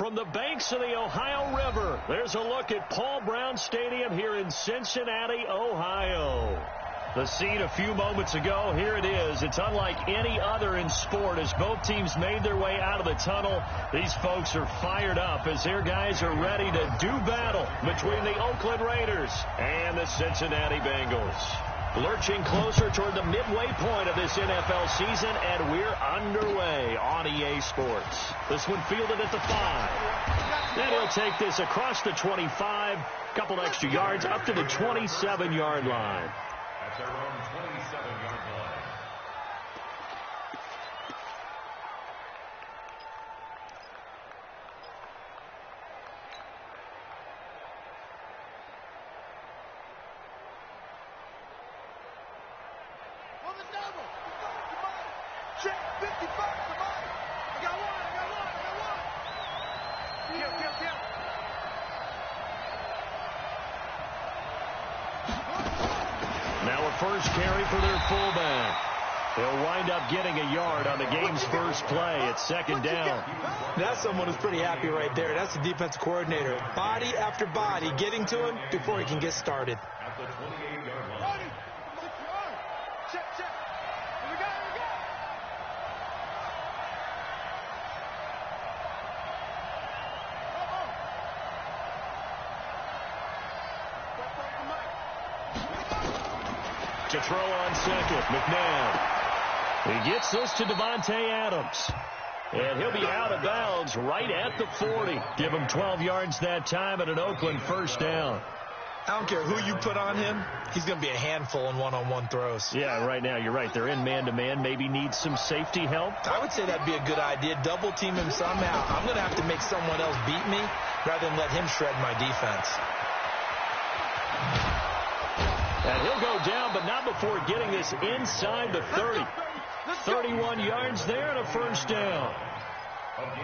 From the banks of the Ohio River, there's a look at Paul Brown Stadium here in Cincinnati, Ohio. The scene a few moments ago, here it is. It's unlike any other in sport as both teams made their way out of the tunnel. These folks are fired up as their guys are ready to do battle between the Oakland Raiders and the Cincinnati Bengals. Lurching closer toward the midway point of this NFL season, and we're underway on EA Sports. This one fielded at the 5. Then he'll take this across the 25, couple extra yards up to the 27-yard line. At their own 27-yard line. Check 55 to Mike. I got one. Kill. Now a first carry for their fullback. They'll wind up getting a yard on the game's first play. It's second down. That's someone who's pretty happy right there. That's the defensive coordinator. Body after body getting to him before he can get started. At the 28-yard line. Check. Here we go. To throw on second, McNabb. He gets this to Devontae Adams. And he'll be out of bounds right at the 40. Give him 12 yards that time and an Oakland first down. I don't care who you put on him. He's going to be a handful in one-on-one throws. Yeah, right now you're right. They're in man-to-man. Maybe needs some safety help. I would say that'd be a good idea. Double team him somehow. I'm going to have to make someone else beat me rather than let him shred my defense. And he'll go down, but not before getting this inside the 30. 31 yards there and a first down.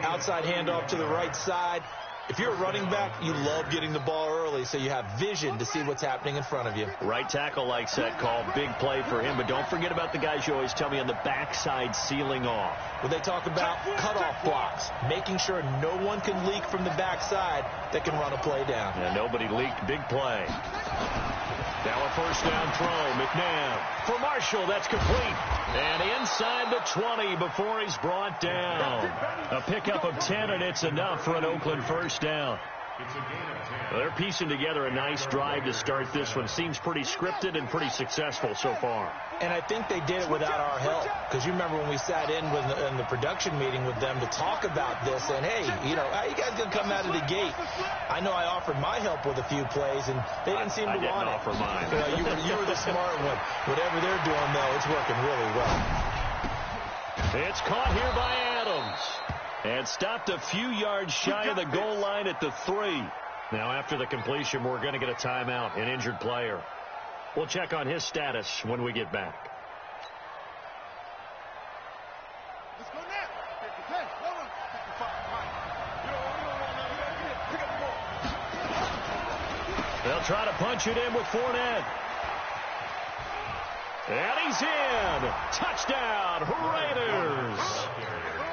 Outside handoff to the right side. If you're a running back, you love getting the ball early so you have vision to see what's happening in front of you. Right tackle likes that call. Big play for him, but don't forget about the guys you always tell me on the backside sealing off. When they talk about cutoff blocks, making sure no one can leak from the backside that can run a play down. Yeah, nobody leaked. Big play. Now a first down throw. McNabb for Marshall. That's complete. And inside the 20 before he's brought down. A pickup of 10, and it's enough for an Oakland first down. It's a gain of 10. Well, they're piecing together a nice drive to start this one. Seems pretty scripted and pretty successful so far. And I think they did it without our help. Because you remember when we sat in the production meeting with them to talk about this. And, hey, how you guys going to come out of the gate? I know I offered my help with a few plays, and they didn't seem to want it. I didn't offer mine. You were the smart one. Whatever they're doing, though, it's working really well. It's caught here by Adams. And stopped a few yards shy of the goal line at the 3. Now, after the completion, we're going to get a timeout, an injured player. We'll check on his status when we get back. Let's go now. They'll try to punch it in with Fournette. And he's in. Touchdown, Raiders.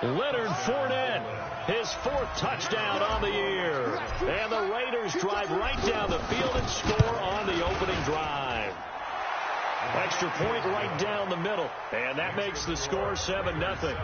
Leonard Fournette, his 4th touchdown on the year. And the Raiders drive right down the field and score on the opening drive. Extra point right down the middle. And that makes the score 7-0. Bengals, nothing.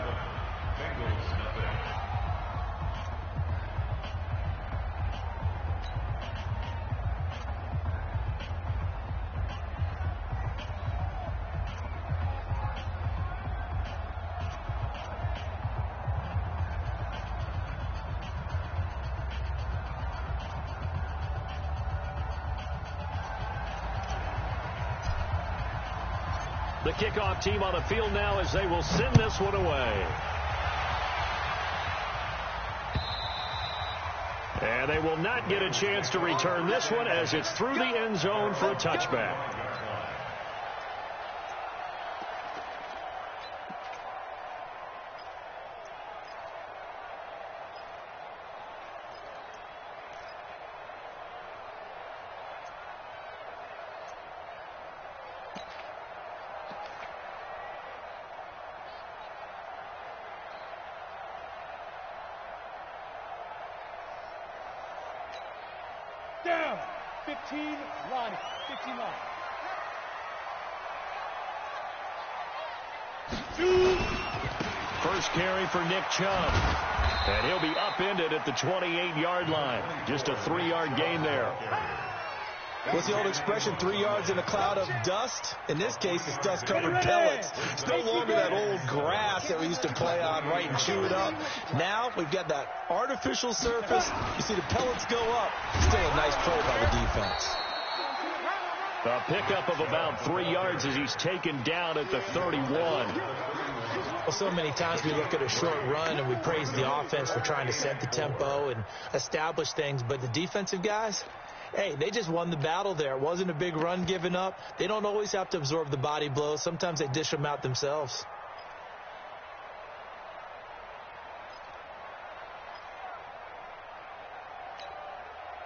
The kickoff team on the field now as they will send this one away. And they will not get a chance to return this one as it's through the end zone for a touchback. Down. 15 line. 15 line. 2. First carry for Nick Chubb. And he'll be upended at the 28-yard line. Just a 3-yard gain there. What's the old expression, 3 yards in a cloud of dust? In this case, it's dust-covered pellets. It's no longer that old grass that we used to play on, right, and chew it up. Now we've got that artificial surface. You see the pellets go up. Still a nice play by the defense. A pickup of about 3 yards as he's taken down at the 31. Well, so many times we look at a short run and we praise the offense for trying to set the tempo and establish things, but the defensive guys, hey, they just won the battle there. It wasn't a big run given up. They don't always have to absorb the body blows. Sometimes they dish them out themselves.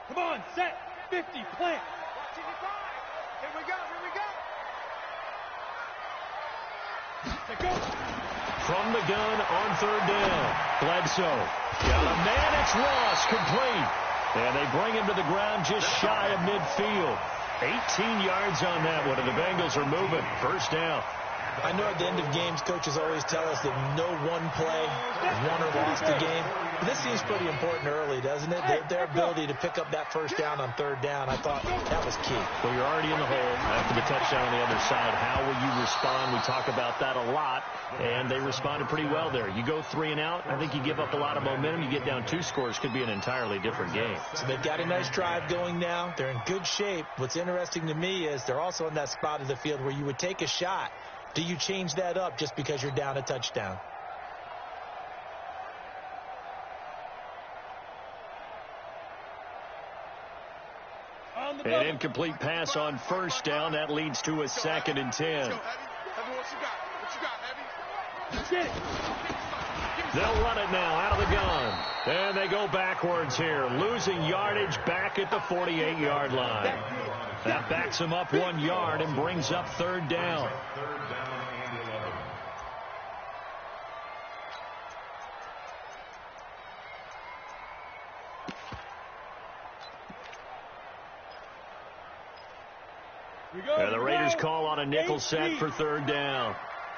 Come on, set. 50, plant. Watching the time. Here we go, here we go. Set, go. From the gun on third down. Bledsoe. Got a man, it's Ross, complete. And they bring him to the ground just shy of midfield. 18 yards on that one, and the Bengals are moving. First down. I know at the end of games, coaches always tell us that no one play won or lost a game. But this seems pretty important early, doesn't it? Their ability to pick up that first down on third down, I thought that was key. Well, you're already in the hole after the touchdown on the other side. How will you respond? We talk about that a lot, and they responded pretty well there. You go 3 and out, I think you give up a lot of momentum. You get down 2 scores, could be an entirely different game. So they've got a nice drive going now. They're in good shape. What's interesting to me is they're also in that spot of the field where you would take a shot. Do you change that up just because you're down a touchdown? An incomplete pass on first down. That leads to a 2nd and 10. They'll run it now out of the gun. And they go backwards here, losing yardage back at the 48-yard line. That backs them up 1 yard and brings up third down. And the Raiders call on a nickel set for third down.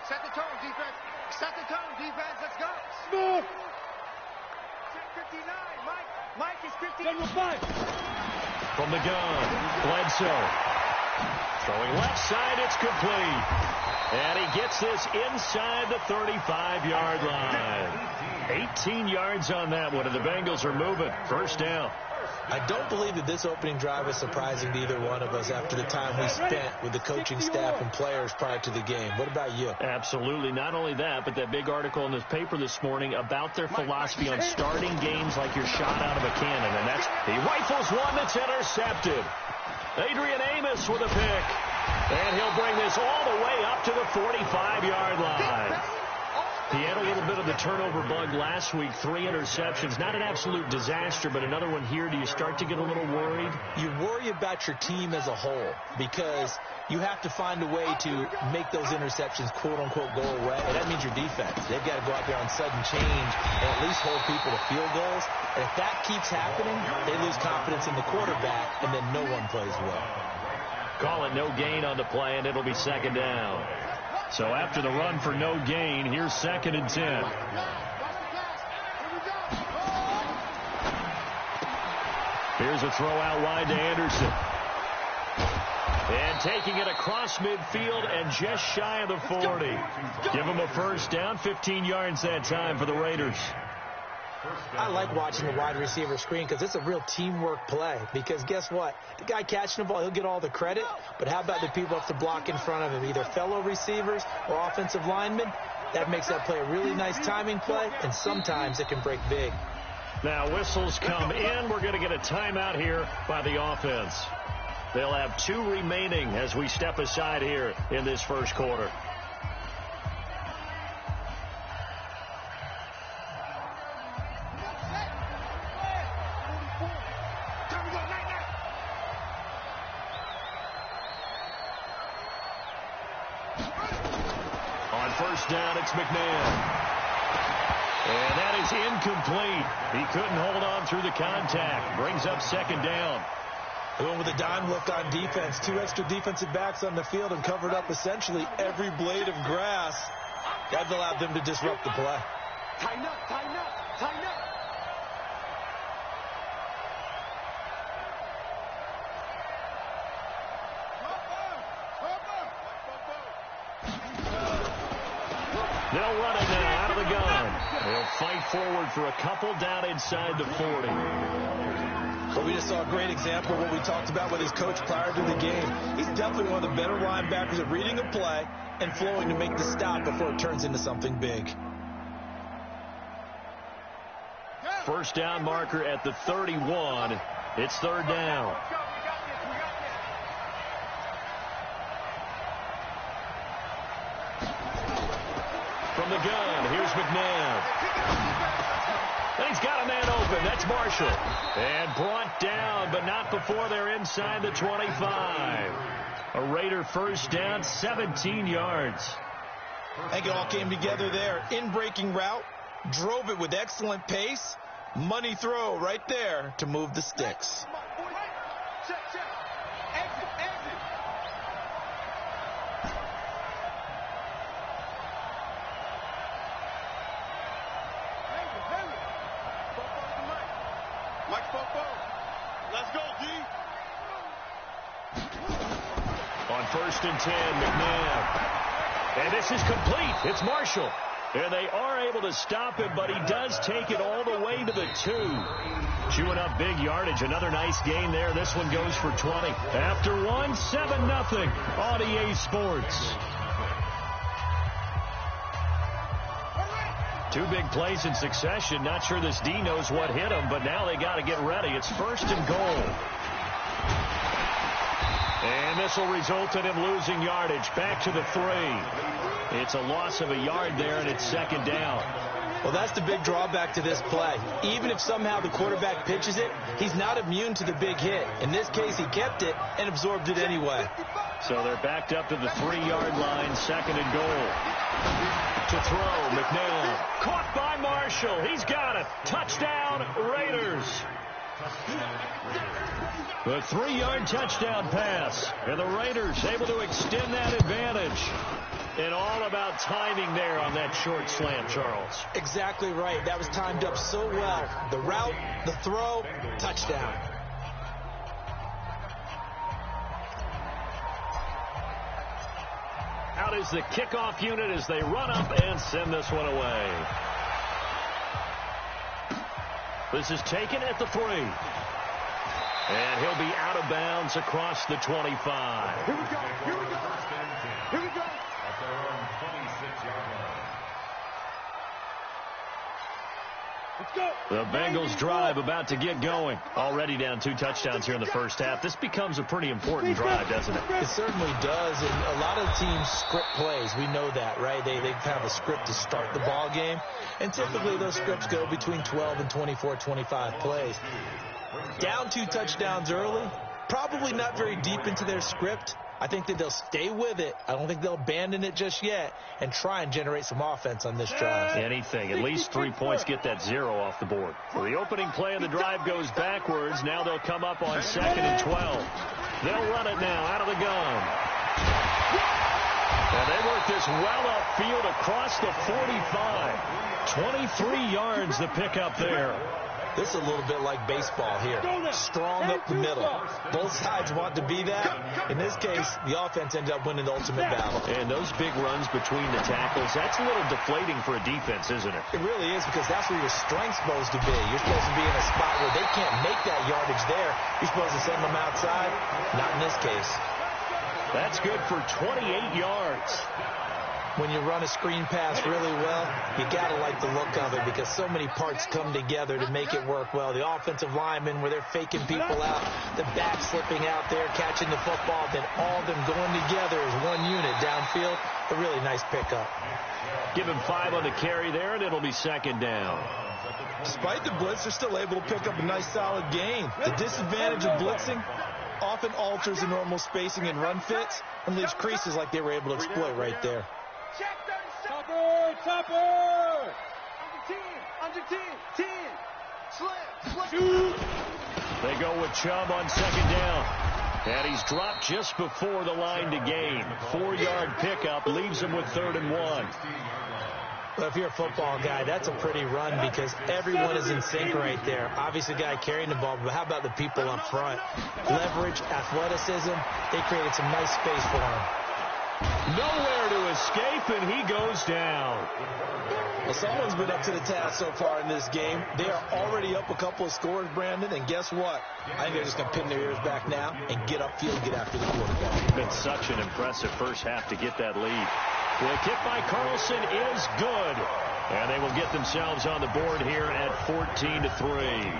Set the tone, defense. Set the tone, defense. Let's go. Smooth. Set 59. Mike is 59. From the gun, Bledsoe. Throwing left side, it's complete. And he gets this inside the 35-yard line. 18 yards on that one, and the Bengals are moving. First down. I don't believe that this opening drive was surprising to either one of us after the time we spent with the coaching staff and players prior to the game. What about you? Absolutely. Not only that, but that big article in this paper this morning about their philosophy on starting games like you're shot out of a cannon. And that's, he rifles one that's intercepted. Adrian Amos with a pick. And he'll bring this all the way up to the 45-yard line. He had a little bit of the turnover bug last week, 3 interceptions. Not an absolute disaster, but another one here. Do you start to get a little worried? You worry about your team as a whole because you have to find a way to make those interceptions, quote-unquote, go away. And that means your defense. They've got to go out there on sudden change and at least hold people to field goals. And if that keeps happening, they lose confidence in the quarterback, and then no one plays well. Call it no gain on the play, and it'll be second down. So after the run for no gain, here's 2nd and 10. Here's a throw out wide to Anderson. And taking it across midfield and just shy of the 40. Give him a first down, 15 yards that time for the Raiders. I like watching the wide receiver screen because it's a real teamwork play. Because guess what? The guy catching the ball, he'll get all the credit. But how about the people have to block in front of him, either fellow receivers or offensive linemen? That makes that play a really nice timing play, and sometimes it can break big. Now whistles come in. We're going to get a timeout here by the offense. They'll have 2 remaining as we step aside here in this first quarter. On first down, it's McMahon. And that is incomplete. He couldn't hold on through the contact. Brings up second down. They went with a dime look on defense. 2 extra defensive backs on the field and covered up essentially every blade of grass. That allowed them to disrupt the play. Tighten up, tighten up, tighten up. They'll run it now out of the gun. They'll fight forward for a couple down inside the 40. But we just saw a great example of what we talked about with his coach prior to the game. He's definitely one of the better linebackers at reading a play and flowing to make the stop before it turns into something big. First down marker at the 31. It's third down. From the gun, here's McNabb. And he's got a man open. That's Marshall. And brought down, but not before they're inside the 25. A Raider first down, 17 yards. I think it all came together there. In-breaking route, drove it with excellent pace. Money throw right there to move the sticks. Check, check. Exit, exit. Mike, let's go, D. On first and 10, McNabb. And this is complete. It's Marshall. And they are able to stop him, but he does take it all the way to the 2. Chewing up big yardage. Another nice gain there. This one goes for 20. After 1, 7-0 on EA Sports. 2 big plays in succession. Not sure this D knows what hit him, but now they got to get ready. It's first and goal. And this will result in him losing yardage. Back to the 3. It's a loss of a yard there, and it's second down. Well, that's the big drawback to this play. Even if somehow the quarterback pitches it, he's not immune to the big hit. In this case, he kept it and absorbed it anyway. So they're backed up to the 3-yard line, second and goal. To throw, McNabb. Caught by Marshall. He's got it. Touchdown, Raiders. The 3-yard touchdown pass. And the Raiders able to extend that advantage. And all about timing there on that short slant, Charles. Exactly right. That was timed up so well. The route, the throw, touchdown. Out is the kickoff unit as they run up and send this one away. This is taken at the 3. And he'll be out of bounds across the 25. Here we go, here we go. Here we go. At their own 26-yard line. Let's go. The Bengals drive about to get going. Already down 2 touchdowns here in the first half. This becomes a pretty important drive, doesn't it? It certainly does, and a lot of teams script plays. We know that, right? They have a script to start the ball game, and typically those scripts go between 12 and 24, 25 plays. Down 2 touchdowns early, probably not very deep into their script. I think that they'll stay with it. I don't think they'll abandon it just yet and try and generate some offense on this drive. Anything. At least 3 points, get that 0 off the board. Well, the opening play of the drive goes backwards. Now they'll come up on second and 12. They'll run it now out of the gun. And they work this well upfield across the 45. 23 yards the pickup there. This is a little bit like baseball here. Strong up the middle. Both sides want to be that. In this case, the offense ends up winning the ultimate battle. And those big runs between the tackles, that's a little deflating for a defense, isn't it? It really is, because that's where your strength's supposed to be. You're supposed to be in a spot where they can't make that yardage there. You're supposed to send them outside. Not in this case. That's good for 28 yards. When you run a screen pass really well, you got to like the look of it, because so many parts come together to make it work well. The offensive linemen, where they're faking people out, the back slipping out there, catching the football, then all of them going together as one unit downfield. A really nice pickup. Give him 5 on the carry there, and it'll be second down. Despite the blitz, they're still able to pick up a nice solid gain. The disadvantage of blitzing often alters the normal spacing and run fits and leaves creases like they were able to exploit right there. Check 30 seconds. Topper. Under 10. Under 10. 10. Slam. Shoot. They go with Chubb on second down. And he's dropped just before the line to gain. 4-yard pickup leaves him with 3rd and 1. Well, if you're a football guy, that's a pretty run because everyone is in sync right there. Obviously, the guy carrying the ball, but how about the people up front? Leverage, athleticism, they created some nice space for him. Nowhere to escape, and he goes down. Well, someone's been up to the task so far in this game. They are already up a couple of scores, Brandon, and guess what? I think they're just going to pin their ears back now and get upfield and get after the quarterback. It's been such an impressive first half to get that lead. The kick by Carlson is good, and they will get themselves on the board here at 14-3.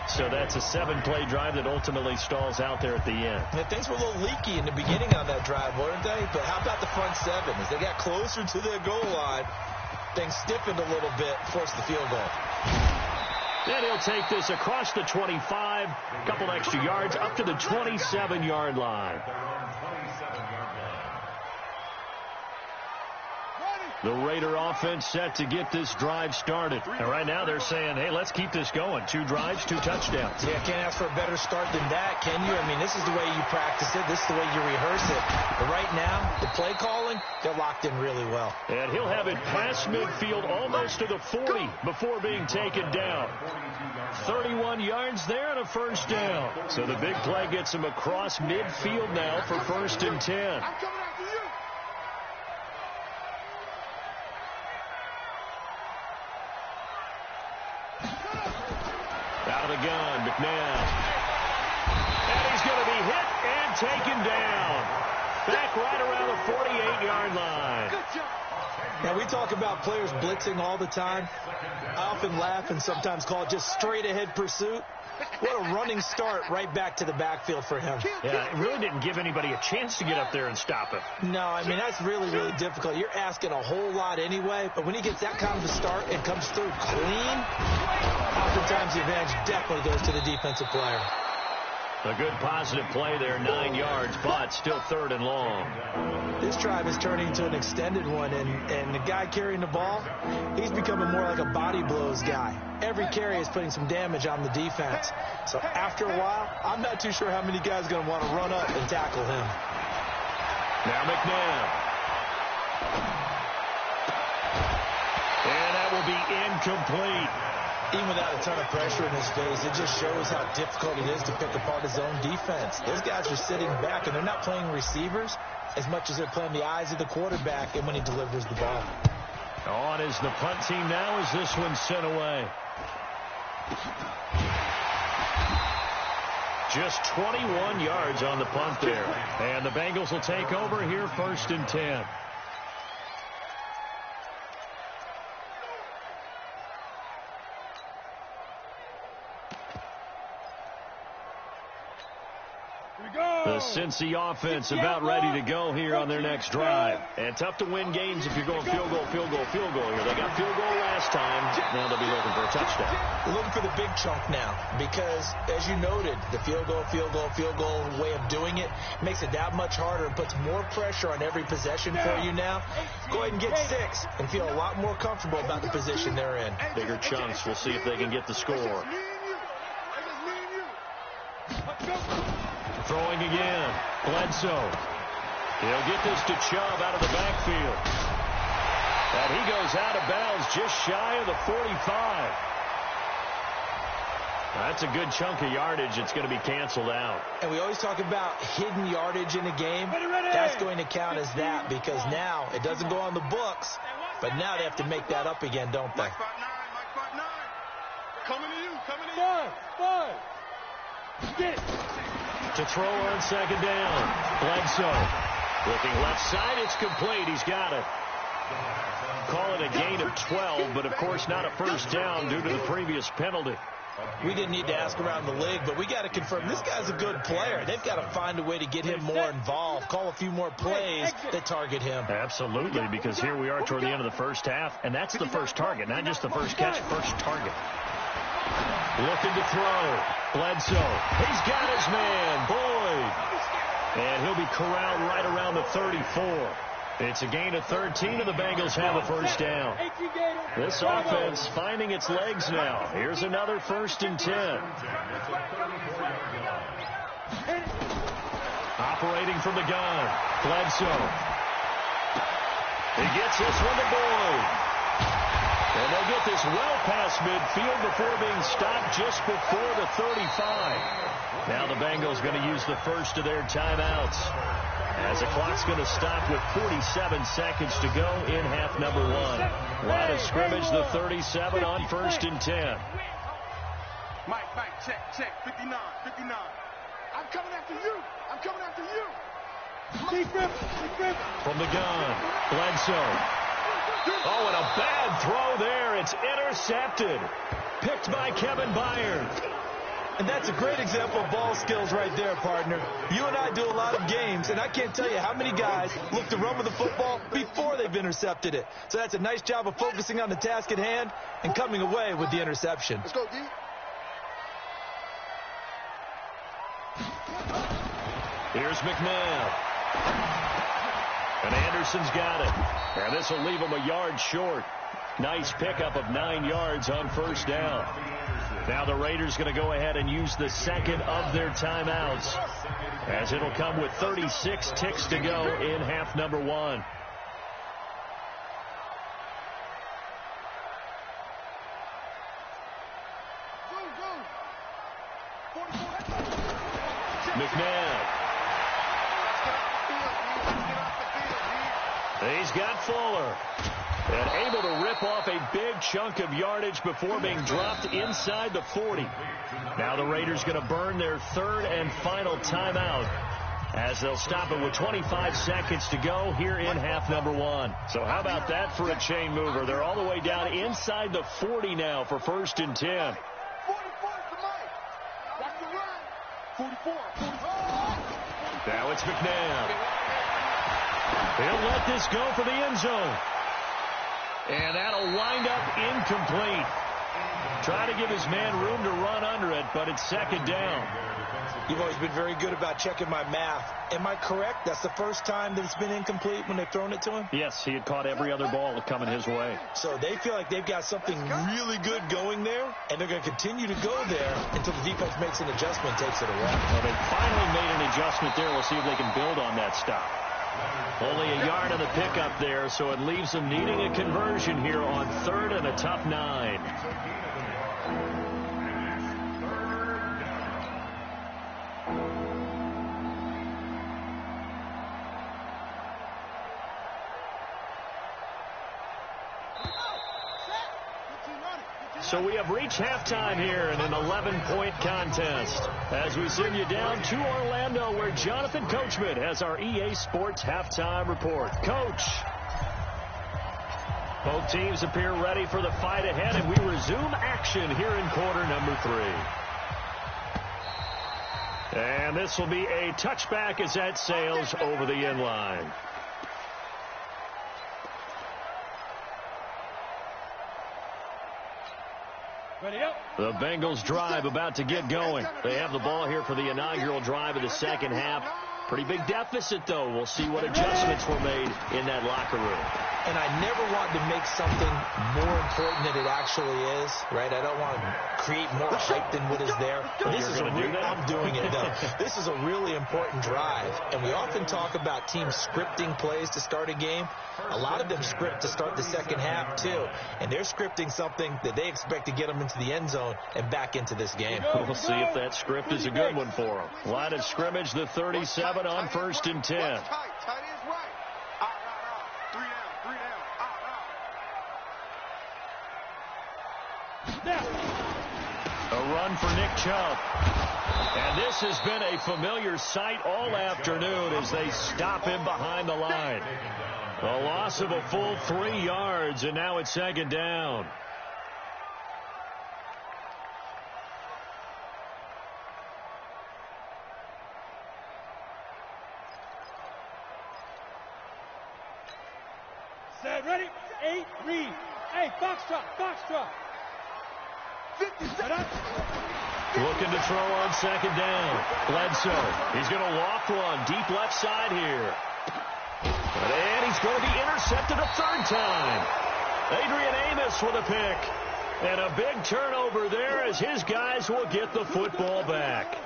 So that's a 7-play drive that ultimately stalls out there at the end. Yeah, things were a little leaky in the beginning on that drive, weren't they? But how about the front seven? As they got closer to their goal line, things stiffened a little bit, forced the field goal. Then he'll take this across the 25, a couple extra yards, up to the 27-yard line. The Raider offense set to get this drive started. And right now they're saying, hey, let's keep this going. 2 drives, 2 touchdowns. Yeah, can't ask for a better start than that, can you? I mean, this is the way you practice it. This is the way you rehearse it. But right now, the play calling, they're locked in really well. And he'll have it past midfield almost to the 40 before being taken down. 31 yards there and a first down. So the big play gets him across midfield now for 1st and 10. Out of the gun, McNabb. And he's going to be hit and taken down. Back right around the 48-yard line. Now, we talk about players blitzing all the time. I often laugh and sometimes call it just straight-ahead pursuit. What a running start right back to the backfield for him. Yeah, it really didn't give anybody a chance to get up there and stop him. No, I mean, that's really, really difficult. You're asking a whole lot anyway, but when he gets that kind of a start and comes through clean, oftentimes the advantage definitely goes to the defensive player. A good positive play there, 9 yards, but still 3rd and long. This drive is turning into an extended one, and the guy carrying the ball, he's becoming more like a body blows guy. Every carry is putting some damage on the defense. So after a while, I'm not too sure how many guys are going to want to run up and tackle him. Now McNabb. And that will be incomplete. Even without a ton of pressure in his face, it just shows how difficult it is to pick apart his own defense. Those guys are sitting back, and they're not playing receivers as much as they're playing the eyes of the quarterback and when he delivers the ball. On is the punt team now as this one's sent away. Just 21 yards on the punt there. And the Bengals will take over here 1st and 10. The Cincy offense about ready to go here on their next drive. And tough to win games if you're going field goal, field goal, field goal here. They got field goal last time. Now they'll be looking for a touchdown. We're looking for the big chunk now because, as you noted, the field goal way of doing it makes it that much harder and puts more pressure on every possession for you now. Go ahead and get 6 and feel a lot more comfortable about the position they're in. Bigger chunks. We'll see if they can get the score. Throwing again. Bledsoe. He'll get this to Chubb out of the backfield. And he goes out of bounds just shy of the 45. That's a good chunk of yardage. It's going to be canceled out. And we always talk about hidden yardage in a game. That's going to count as that because now it doesn't go on the books, but now they have to make that up again, don't they? Coming to you. Five. Get it. To throw on second down. Bledsoe. Looking left side. It's complete. He's got it. Call it a gain of 12, but of course not a first down due to the previous penalty. We didn't need to ask around the league, but we got to confirm this guy's a good player. They've got to find a way to get him more involved, call a few more plays that target him. Absolutely, because here we are toward the end of the first half, and that's the first target, not just the first catch, first target. Looking to throw. Bledsoe. He's got his man, Boyd. And he'll be corralled right around the 34. It's a gain of 13, and the Bengals have a first down. This offense finding its legs now. Here's another 1st and 10. Operating from the gun, Bledsoe. He gets this one to Boyd. And they'll get this well past midfield before being stopped just before the 35. Now the Bengals going to use the first of their timeouts, as the clock's going to stop with 47 seconds to go in half number 1. Line of scrimmage, the 37 on 1st and 10. Mike, check, 59. I'm coming after you. From the gun, Bledsoe. Oh, and a bad throw there. It's intercepted. Picked by Kevin Byard. And that's a great example of ball skills right there, partner. You and I do a lot of games, and I can't tell you how many guys look to run with the football before they've intercepted it. So that's a nice job of focusing on the task at hand and coming away with the interception. Let's go, D. Here's McNabb. And Anderson's got it. And this will leave him a yard short. Nice pickup of 9 yards on 1st down. Now the Raiders going to go ahead and use the second of their timeouts, as it'll come with 36 ticks to go in half number 1. McNabb. He's got Fuller. And able to rip off a big chunk of yardage before being dropped inside the 40. Now the Raiders going to burn their 3rd and final timeout, as they'll stop it with 25 seconds to go here in half number 1. So how about that for a chain mover? They're all the way down inside the 40 now for 1st and 10. 44 to Mike. That's the run. 44. Now it's McNabb. He'll let this go for the end zone. And that'll wind up incomplete. Try to give his man room to run under it, but it's 2nd down. You've always been very good about checking my math. Am I correct? That's the first time that it's been incomplete when they've thrown it to him? Yes, he had caught every other ball coming his way. So they feel like they've got something really good going there, and they're going to continue to go there until the defense makes an adjustment and takes it away. Well, they finally made an adjustment there. We'll see if they can build on that stop. Only a yard on the pickup there, so it leaves them needing a conversion here on 3rd and a tough 9. So we have reached halftime here in an 11-point contest, as we send you down to Orlando, where Jonathan Coachman has our EA Sports Halftime Report. Coach. Both teams appear ready for the fight ahead, and we resume action here in quarter number 3. And this will be a touchback as that sails over the end line. The Bengals drive about to get going. They have the ball here for the inaugural drive of the 2nd half. Pretty big deficit, though. We'll see what adjustments were made in that locker room. And I never want to make something more important than it actually is, right? I don't want to create more hype than what is there. This is I'm doing it, though. This is a really important drive, and we often talk about teams scripting plays to start a game. A lot of them script to start the 2nd half, too, and they're scripting something that they expect to get them into the end zone and back into this game. We'll see if that script is a good one for them. Line of scrimmage, the 37 on 1st and 10. Tight is right. Three down. A run for Nick Chubb. And this has been a familiar sight all afternoon as they stop him behind the line. A loss of a full 3 yards, and now it's 2nd down. Set, ready? 8, read. Hey, Foxtrot. 50 seconds. Looking to throw on 2nd down. Bledsoe. He's going to loft one deep left side here. And he's going to be intercepted a third time. Adrian Amos with a pick. And a big turnover there as his guys will get the football back.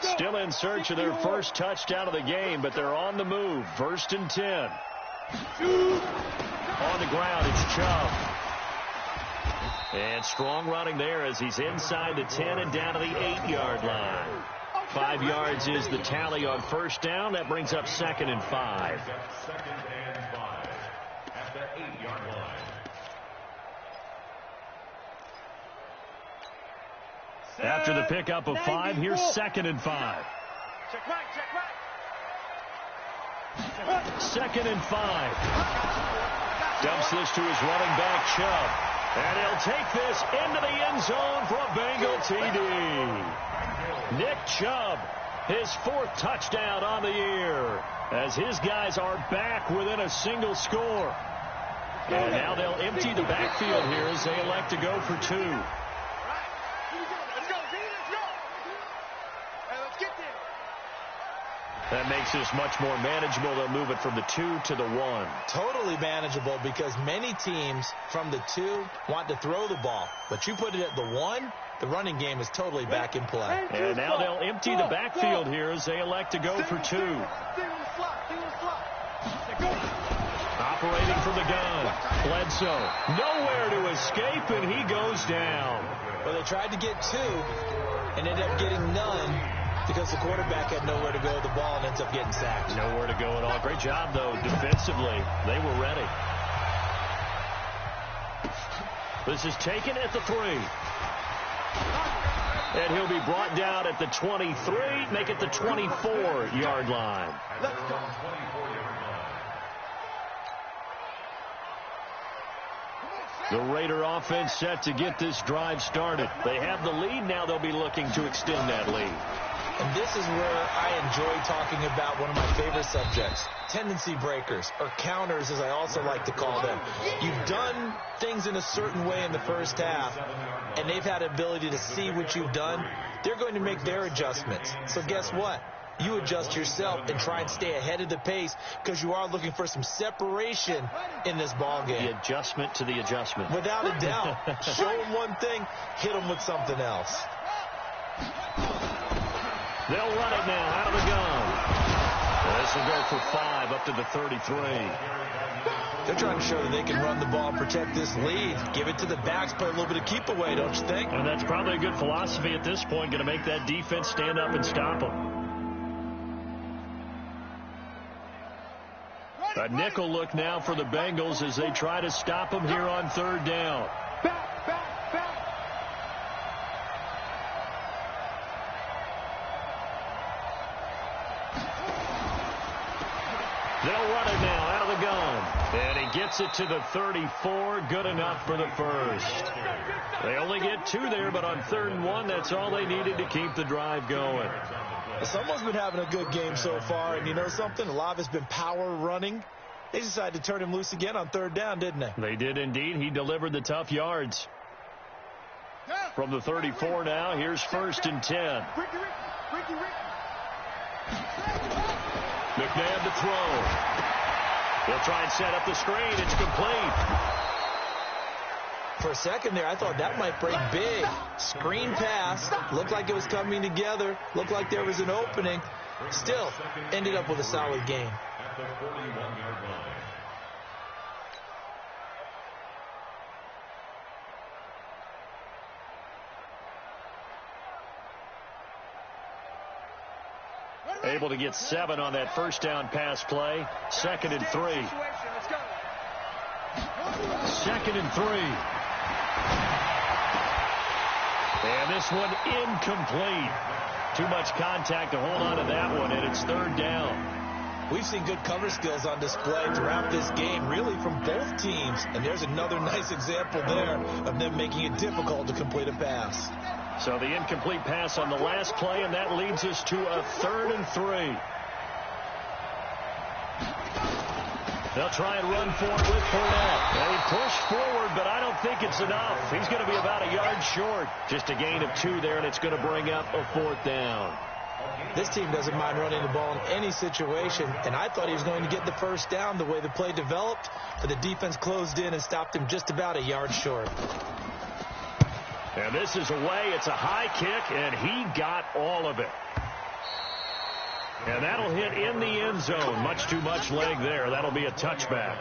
Still in search of their first touchdown of the game, but they're on the move. 1st and 10. On the ground, it's Chubb. And strong running there as he's inside the 10 and down to the 8-yard line. 5 yards is the tally on first down. That brings up 2nd and 5. 2nd and 5 at the 8-yard line. After the pickup of 5, here's 2nd and 5. Check right, check right. 2nd and 5. Dumps this to his running back, Chubb. And he'll take this into the end zone for a Bengal TD. Nick Chubb, his 4th touchdown on the year, as his guys are back within a single score. And now they'll empty the backfield here as they elect to go for 2. That makes this much more manageable. They'll move it from the 2 to the 1. Totally manageable because many teams from the 2 want to throw the ball. But you put it at the 1, the running game is totally back in play. And now they'll empty the backfield here as they elect to go for 2. Operating from the gun. Bledsoe. Nowhere to escape, and he goes down. Well, they tried to get 2 and ended up getting none, because the quarterback had nowhere to go with the ball and ends up getting sacked. Nowhere to go at all. Great job, though, defensively. They were ready. This is taken at the 3. And he'll be brought down at the 23, make it the 24-yard line. Let's go. 24-yard line. The Raider offense set to get this drive started. They have the lead. Now they'll be looking to extend that lead. And this is where I enjoy talking about one of my favorite subjects, tendency breakers, or counters as I also like to call them. You've done things in a certain way in the first half, and they've had the ability to see what you've done. They're going to make their adjustments. So guess what? You adjust yourself and try and stay ahead of the pace because you are looking for some separation in this ball game. The adjustment to the adjustment. Without a doubt. Show them one thing, hit them with something else. They'll run it now out of the gun. This will go for 5 up to the 33. They're trying to show that they can run the ball and protect this lead. Give it to the backs, play a little bit of keep away, don't you think? And that's probably a good philosophy at this point, going to make that defense stand up and stop them. A nickel look now for the Bengals as they try to stop them here on 3rd down. They'll run it now out of the gun. And he gets it to the 34. Good enough for the first. They only get 2 there, but on 3rd and 1, that's all they needed to keep the drive going. Someone's been having a good game so far, and you know something? A lot of it's been power running. They decided to turn him loose again on 3rd down, didn't they? They did indeed. He delivered the tough yards. From the 34 now, here's 1st and 10. McNabb to throw. He'll try and set up the screen. It's complete. For a second there, I thought that might break big. Screen pass. Looked like it was coming together. Looked like there was an opening. Still, ended up with a solid game. At the 41-yard line. Able to get 7 on that first down pass play. 2nd and 3. 2nd and 3. And this one incomplete. Too much contact to hold on to that one, and it's 3rd down. We've seen good cover skills on display throughout this game, really from both teams. And there's another nice example there of them making it difficult to complete a pass. So the incomplete pass on the last play, and that leads us to a 3rd and 3. They'll try and run for it with Fournette. They push forward, but I don't think it's enough. He's going to be about a yard short. Just a gain of 2 there, and it's going to bring up a 4th down. This team doesn't mind running the ball in any situation, and I thought he was going to get the first down the way the play developed, but the defense closed in and stopped him just about a yard short. And this is away. It's a high kick, and he got all of it. And that'll hit in the end zone. Much too much leg there. That'll be a touchback.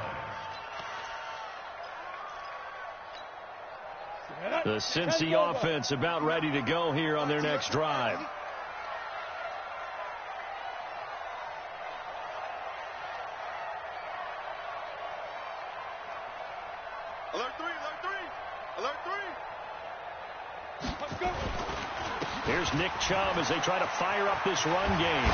The Cincy offense about ready to go here on their next drive. Alert 3, alert 3, alert 3. Let's go. Here's Nick Chubb as they try to fire up this run game.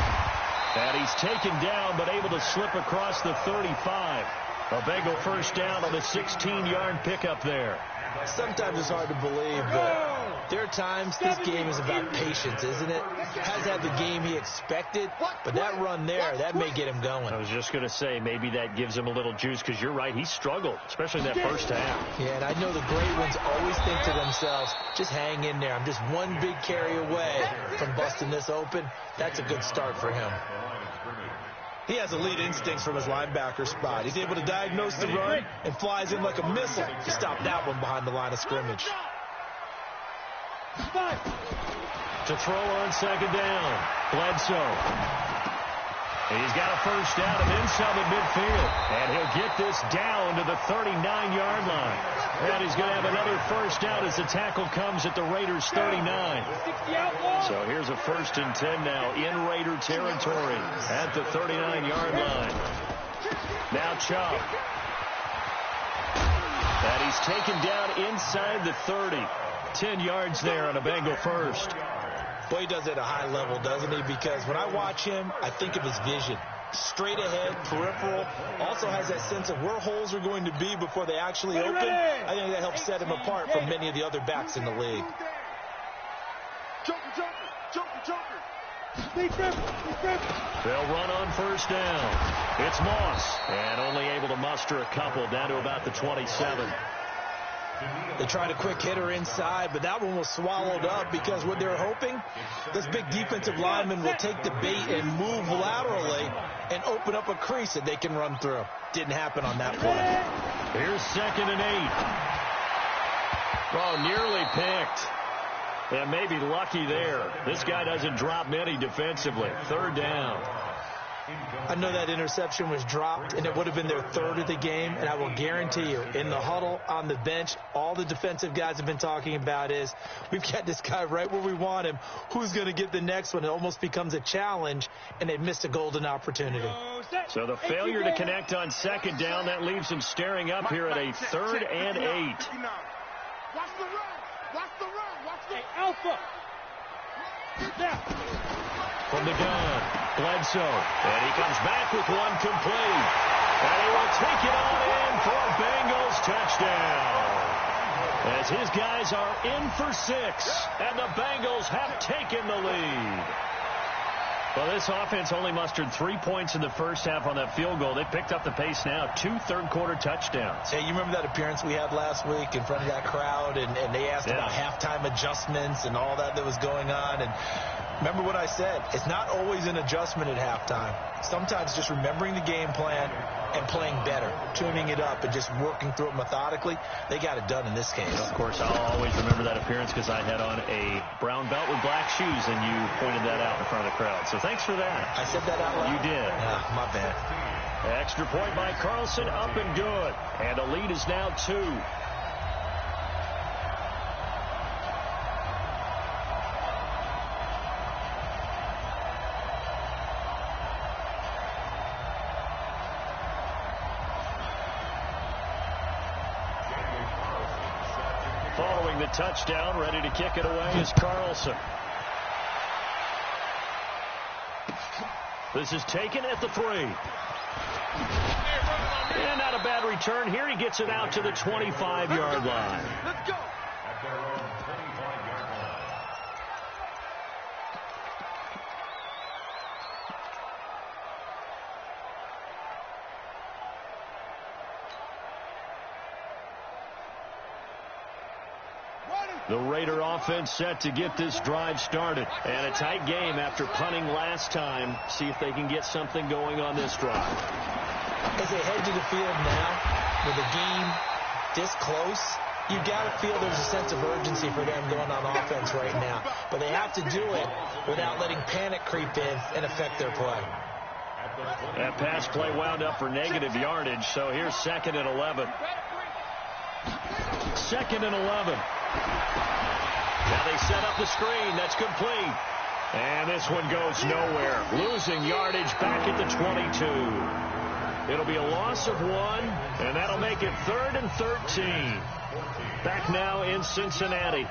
And he's taken down but able to slip across the 35. A Bengal first down on the 16-yard pickup there. Sometimes it's hard to believe, but there are times this game is about patience, isn't it? Has had the game he expected, but that run there, that may get him going. I was just going to say, maybe that gives him a little juice, because you're right, he struggled, especially in that first half. Yeah, and I know the great ones always think to themselves, just hang in there. I'm just one big carry away from busting this open. That's a good start for him. He has elite instincts from his linebacker spot. He's able to diagnose the run and flies in like a missile to stop that one behind the line of scrimmage. To throw on second down, Bledsoe. He's got a first down and then some at midfield. And he'll get this down to the 39-yard line. And he's going to have another first down as the tackle comes at the Raiders' 39. So here's a 1st and 10 now in Raider territory at the 39-yard line. Now Chubb. And he's taken down inside the 30. 10 yards there on a Bengal first. Boy, he does it at a high level, doesn't he? Because when I watch him, I think of his vision. Straight ahead, peripheral. Also has that sense of where holes are going to be before they actually open. I think that helps set him apart from many of the other backs in the league. Joker, Joker, Joker, Joker. They'll run on first down. It's Moss, and only able to muster a couple down to about the 27. They tried a quick hitter inside, but that one was swallowed up because what they're hoping, this big defensive lineman will take the bait and move laterally and open up a crease that they can run through. Didn't happen on that play. Here's 2nd and 8. Oh, nearly picked. And maybe lucky there. This guy doesn't drop many defensively. 3rd down. I know that interception was dropped, and it would have been their 3rd of the game, and I will guarantee you, in the huddle, on the bench, all the defensive guys have been talking about is, we've got this guy right where we want him. Who's going to get the next one? It almost becomes a challenge, and they've missed a golden opportunity. So the failure to connect on 2nd down, that leaves him staring up here at a 3rd and 8. Watch the run. Watch the run. Watch the Alpha. From the gun, Bledsoe. And he comes back with one complete. And he will take it on in for a Bengals touchdown. As his guys are in for 6. And the Bengals have taken the lead. Well, this offense only mustered 3 points in the first half on that field goal. They picked up the pace now. 2 third-quarter touchdowns. Hey, you remember that appearance we had last week in front of that crowd, and they asked about halftime adjustments and all that was going on, and remember what I said. It's not always an adjustment at halftime. Sometimes just remembering the game plan and playing better, tuning it up and just working through it methodically. They got it done in this case. Of course, I'll always remember that appearance because I had on a brown belt with black shoes, and you pointed that out in front of the crowd. So thanks for that. I said that out loud? You did. Yeah, my bad. Extra point by Carlson, up and good. And the lead is now 2. Following the touchdown, ready to kick it away is Carlson. This is taken at the 3. And not a bad return here. He gets it out to the 25-yard line. Let's go. At their own 25-yard line. Ready. The Raider offense set to get this drive started. And a tight game after punting last time. See if they can get something going on this drive. As they head to the field now, with the game this close, you've got to feel there's a sense of urgency for them going on offense right now. But they have to do it without letting panic creep in and affect their play. That pass play wound up for negative yardage, so here's 2nd and 11. 2nd and 11. Now they set up the screen. That's complete. And this one goes nowhere. Losing yardage back at the 22. It'll be a loss of 1, and that'll make it 3rd and 13. Back now in Cincinnati.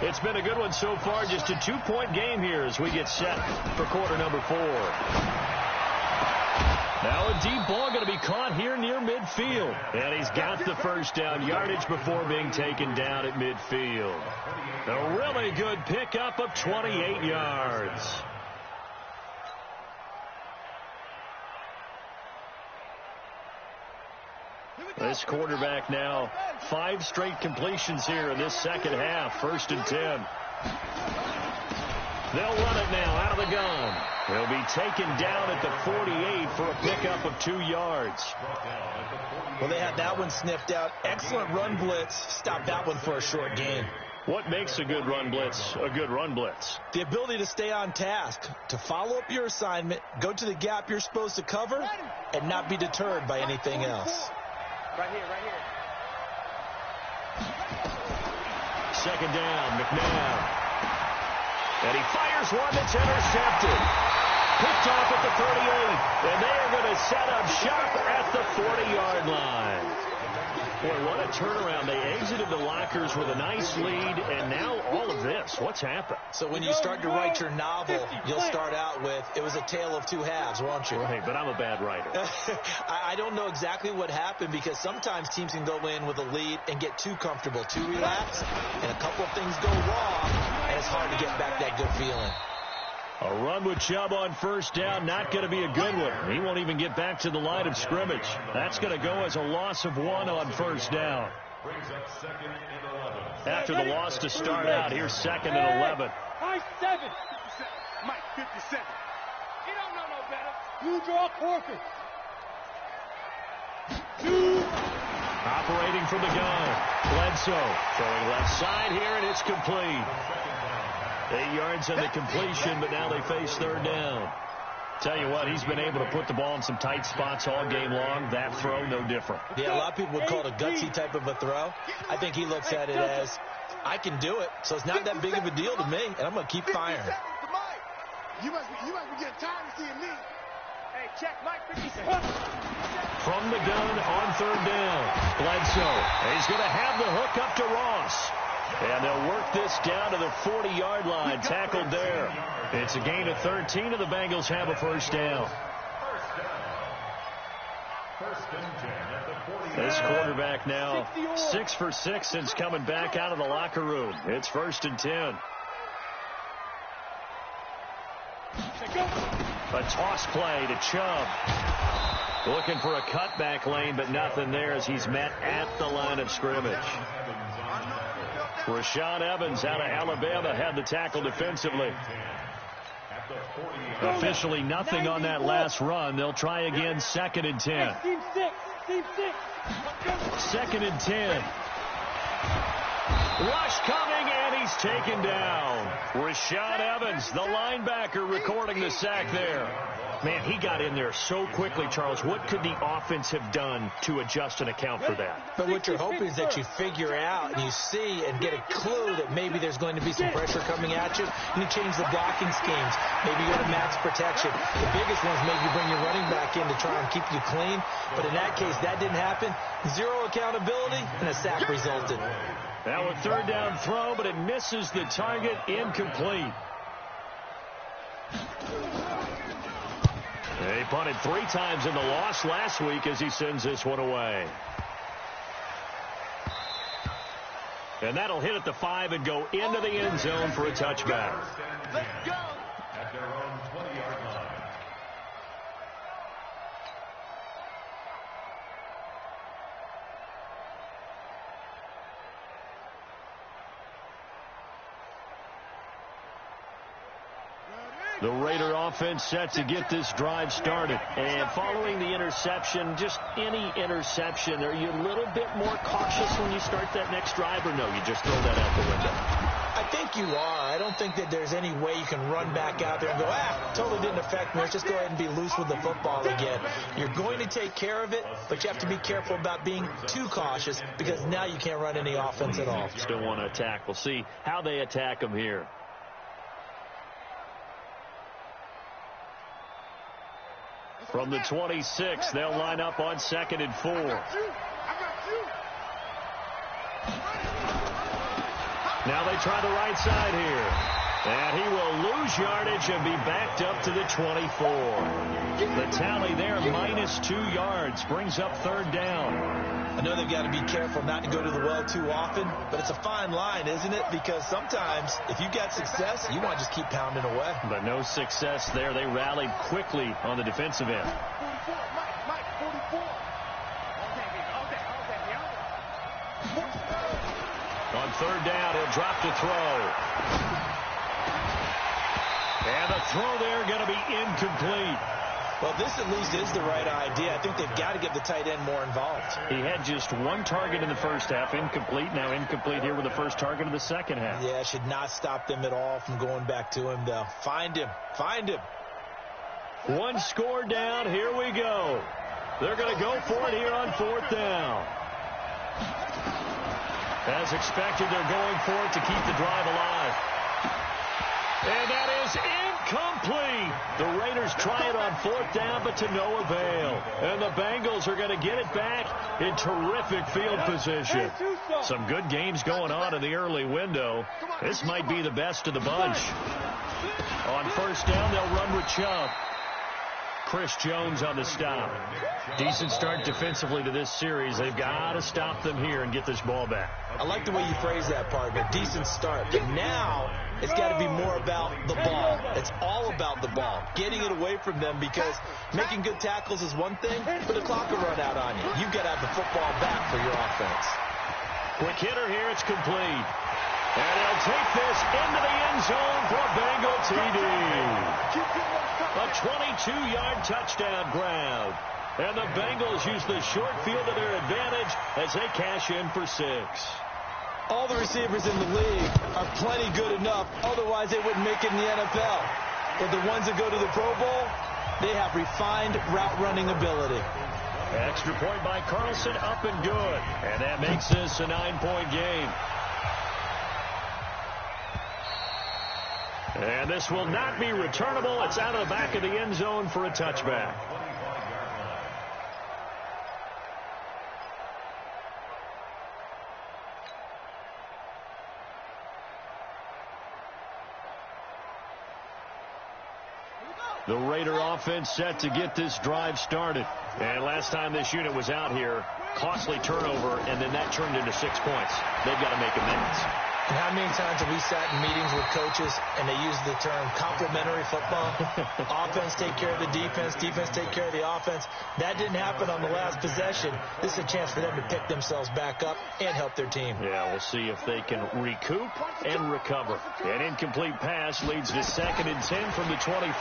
It's been a good one so far. Just a 2-point game here as we get set for quarter number 4. Now a deep ball going to be caught here near midfield. And he's got the first down yardage before being taken down at midfield. A really good pickup of 28 yards. This quarterback now 5 straight completions here in this second half. 1st and 10. They'll run it now out of the gun. He'll be taken down at the 48 for a pickup of 2 yards. Well, they had that one sniffed out. Excellent run blitz. Stopped that one for a short gain. What makes a good run blitz a good run blitz? The ability to stay on task, to follow up your assignment, go to the gap you're supposed to cover, and not be deterred by anything else. Right here, right here. 2nd down, McNabb. And he fires one that's intercepted. Picked off at the 38. And they are going to set up shop at the 40-yard line. Boy, what a turnaround. They exited the lockers with a nice lead, and now all of this. What's happened? So when you start to write your novel, you'll start out with, it was a tale of 2 halves, won't you? Right, but I'm a bad writer. I don't know exactly what happened, because sometimes teams can go in with a lead and get too comfortable, too relaxed, and a couple of things go wrong, and it's hard to get back that good feeling. A run with Chubb on 1st down, not going to be a good one. He won't even get back to the line of scrimmage. That's going to go as a loss of 1 on 1st down. After the loss to start out, here's 2nd and 11. High 7. Mike, 57. You don't know no better. You draw Corker. 2. Operating from the gun. Bledsoe throwing left side here, and it's complete. 8 yards on the completion, but now they face 3rd down. Tell you what, he's been able to put the ball in some tight spots all game long. That throw, no different. Yeah, a lot of people would call it a gutsy type of a throw. I think he looks at it as, I can do it, so it's not that big of a deal to me, and I'm going to keep firing. You must be getting tired of seeing me. Hey, check Mike 57. From the gun on 3rd down. Bledsoe. He's going to have the hook up to Ross. And they'll work this down to the 40-yard line, tackled there. It's a gain of 13, and the Bengals have a 1st down. This quarterback now 6 for 6 since coming back out of the locker room. It's 1st and 10. A toss play to Chubb. Looking for a cutback lane, but nothing there as he's met at the line of scrimmage. Rashaan Evans out of Alabama had the tackle defensively. Officially nothing on that last run. They'll try again, 2nd and 10. Team 6. Team 6. 2nd and 10. Rush coming, and he's taken down. Rashaan Evans, the linebacker, recording the sack there. Man, he got in there so quickly, Charles. What could the offense have done to adjust and account for that? But what you're hoping is that you figure out and you see and get a clue that maybe there's going to be some pressure coming at you, and you change the blocking schemes. Maybe you go to max protection. The biggest one is maybe you bring your running back in to try and keep you clean. But in that case, that didn't happen. 0 accountability, and a sack resulted. Now a 3rd down throw, but it misses the target, incomplete. He punted 3 times in the loss last week as he sends this one away. And that'll hit at the 5 and go into the end zone for a touchback. Let's go. At their own 20-yard line. The Raider offense set to get this drive started. And following the interception, just any interception, are you a little bit more cautious when you start that next drive, or no, you just throw that out the window? I think you are. I don't think that there's any way you can run back out there and go, totally didn't affect me. Let's just go ahead and be loose with the football again. You're going to take care of it, but you have to be careful about being too cautious because now you can't run any offense at all. Still want to attack. We'll see how they attack them here. From the 26, they'll line up on 2nd and 4. Now they try the right side here. And he will lose yardage and be backed up to the 24. The tally there, -2 yards, brings up 3rd down. I know they've got to be careful not to go to the well too often, but it's a fine line, isn't it? Because sometimes if you got success, you want to just keep pounding away. But no success there. They rallied quickly on the defensive end. 44. On 3rd down, he'll drop to throw. And the throw there going to be incomplete. Well, this at least is the right idea. I think they've got to get the tight end more involved. He had just 1 target in the first half, incomplete. Now incomplete here with the first target of the second half. Yeah, should not stop them at all from going back to him, though. Find him. Find him. 1 score down. Here we go. They're going to go for it here on 4th down. As expected, they're going for it to keep the drive alive. And that is incomplete. The Raiders try it on 4th down, but to no avail. And the Bengals are going to get it back in terrific field position. Some good games going on in the early window. This might be the best of the bunch. On 1st down, they'll run with Chubb. Chris Jones on the stop. Decent start defensively to this series. They've got to stop them here and get this ball back. I like the way you phrase that, partner. Decent start. But now it's got to be more about the ball. It's all about the ball. Getting it away from them, because making good tackles is one thing, but the clock will run out on you. You've got to have the football back for your offense. Quick hitter here. It's complete. And they'll take this into the end zone for a Bengal TD. A 22-yard touchdown grab. And the Bengals use the short field to their advantage as they cash in for 6. All the receivers in the league are plenty good enough. Otherwise, they wouldn't make it in the NFL. But the ones that go to the Pro Bowl, they have refined route running ability. Extra point by Carlson, up and good. And that makes this a 9-point game. And this will not be returnable. It's out of the back of the end zone for a touchback. The Raider offense set to get this drive started. And last time this unit was out here, costly turnover, and then that turned into 6 points. They've got to make amends. And how many times have we sat in meetings with coaches and they use the term complementary football? Offense take care of the defense, defense take care of the offense. That didn't happen on the last possession. This is a chance for them to pick themselves back up and help their team. Yeah, we'll see if they can recoup and recover. An incomplete pass leads to 2nd and 10 from the 25.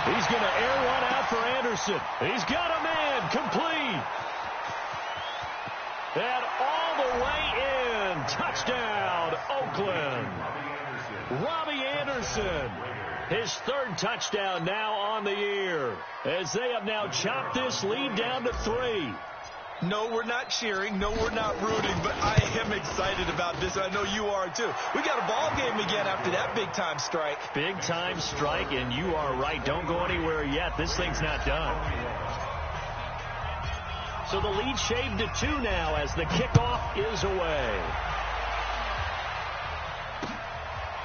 He's going to air one out for Anderson. He's got a man, complete. And all the way in. Touchdown, Oakland. Robbie Anderson. His 3rd touchdown now on the year, as they have now chopped this lead down to 3. No, we're not cheering. No, we're not rooting, but I am excited about this. I know you are, too. We got a ball game again after that big-time strike. Big-time strike, and you are right. Don't go anywhere yet. This thing's not done. So the lead shaved to 2 now as the kickoff is away.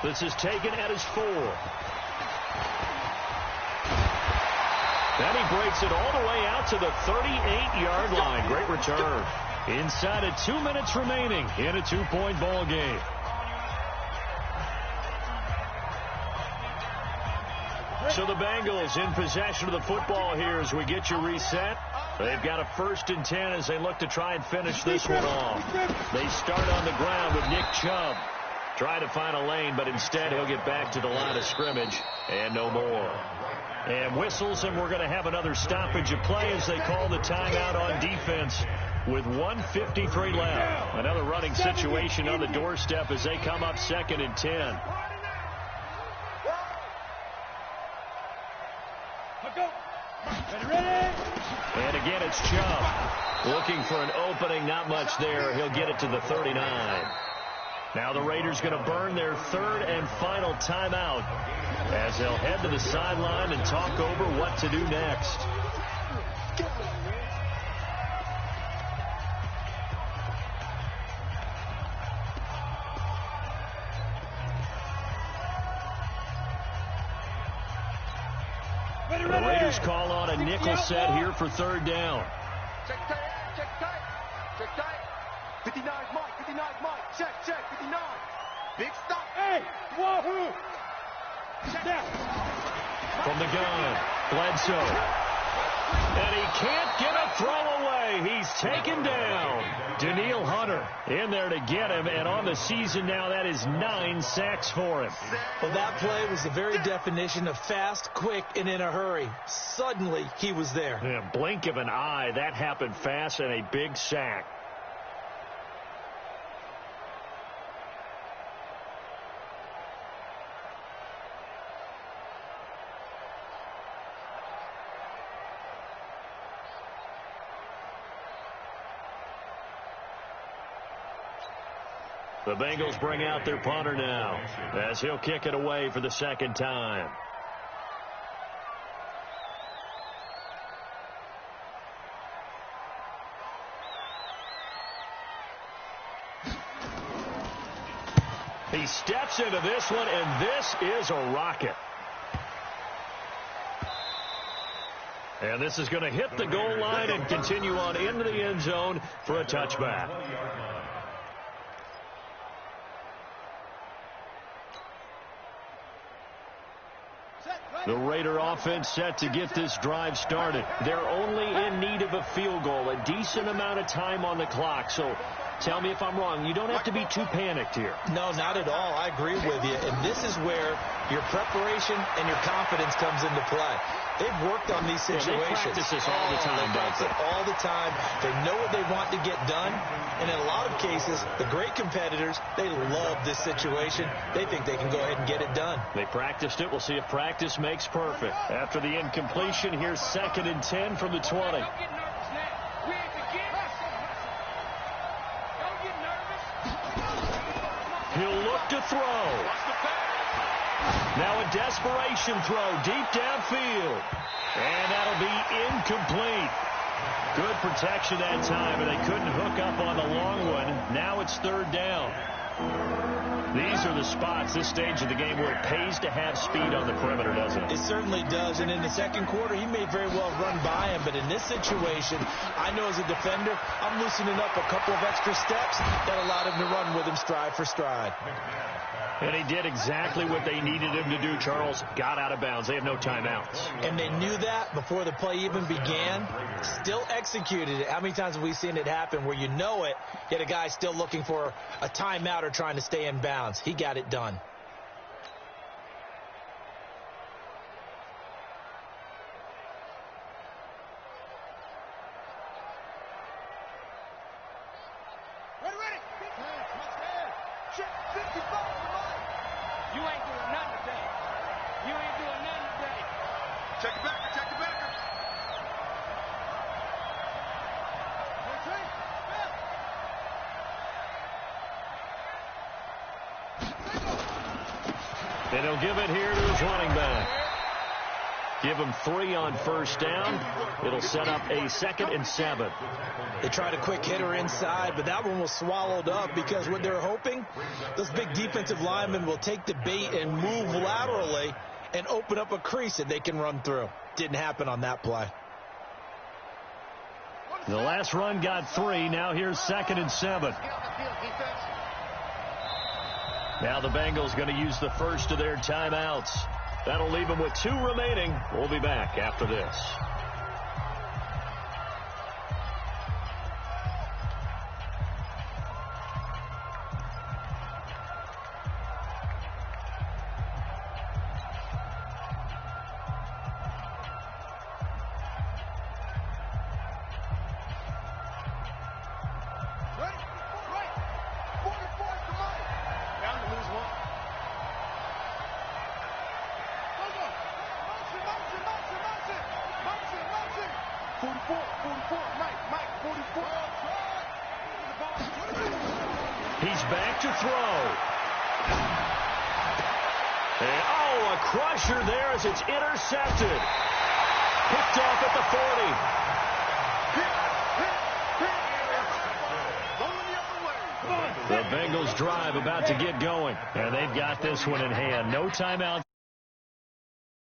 This is taken at his 4. Then he breaks it all the way out to the 38-yard line. Great return. Inside of 2 minutes remaining in a 2-point ball game. So the Bengals in possession of the football here as we get you reset. They've got a 1st and 10 as they look to try and finish this one off. They start on the ground with Nick Chubb. Try to find a lane, but instead he'll get back to the line of scrimmage and no more. And whistles, and we're going to have another stoppage of play as they call the timeout on defense with 1:53 left. Another running situation on the doorstep as they come up 2nd and 10. And again, it's Chubb. Looking for an opening, not much there. He'll get it to the 39. Now the Raiders going to burn their 3rd and final timeout as they'll head to the sideline and talk over what to do next. The Raiders call on a nickel set here for 3rd down. Check tight. 59 Mike. Check, 59. Big stop. Hey, wahoo! Check. From the gun, Bledsoe. And he can't get a throw away. He's taken down. Daniil Hunter in there to get him. And on the season now, that is 9 sacks for him. Well, that play was the very definition of fast, quick, and in a hurry. Suddenly, he was there. In a blink of an eye, that happened fast and a big sack. The Bengals bring out their punter now as he'll kick it away for the 2nd time. He steps into this one, and this is a rocket. And this is going to hit the goal line and continue on into the end zone for a touchback. The Raider offense set to get this drive started. They're only in need of a field goal, a decent amount of time on the clock. So tell me if I'm wrong. You don't have to be too panicked here. No, not at all. I agree with you. And this is where your preparation and your confidence comes into play. They've worked on these situations. They practice this all the time, don't they? All the time. They know what they want to get done. And in a lot of cases, the great competitors, they love this situation. They think they can go ahead and get it done. They practiced it. We'll see if practice makes perfect. After the incompletion, here's 2nd and 10 from the 20. Don't get nervous now. We ain't beginning. Don't get nervous. He'll look to throw. Now a desperation throw deep downfield. And that'll be incomplete. Good protection that time, and they couldn't hook up on the long one. Now it's 3rd down. These are the spots, this stage of the game, where it pays to have speed on the perimeter, doesn't it? It certainly does, and in the 2nd quarter, he may very well run by him, but in this situation, I know as a defender, I'm loosening up a couple of extra steps that allowed him to run with him stride for stride. And he did exactly what they needed him to do, Charles. Got out of bounds. They have no timeouts. And they knew that before the play even began. Still executed it. How many times have we seen it happen where you know it, yet a guy still looking for a timeout or trying to stay in bounds? He got it done. Ready. Check 55. You ain't doing nothing today. You ain't doing nothing today. Check it back. And he'll give it here to his running back. Give him 3 on 1st down. It'll set up a 2nd and 7. They tried a quick hitter inside, but that one was swallowed up because what they're hoping, those big defensive linemen will take the bait and move laterally and open up a crease that they can run through. Didn't happen on that play. The last run got 3. Now here's 2nd and 7. Now the Bengals going to use the first of their timeouts. That'll leave them with 2 remaining. We'll be back after this. 44, Mike, 44. He's back to throw. And, oh, a crusher there as it's intercepted. Picked off at the 40. The Bengals drive about to get going, and they've got this one in hand. No timeout.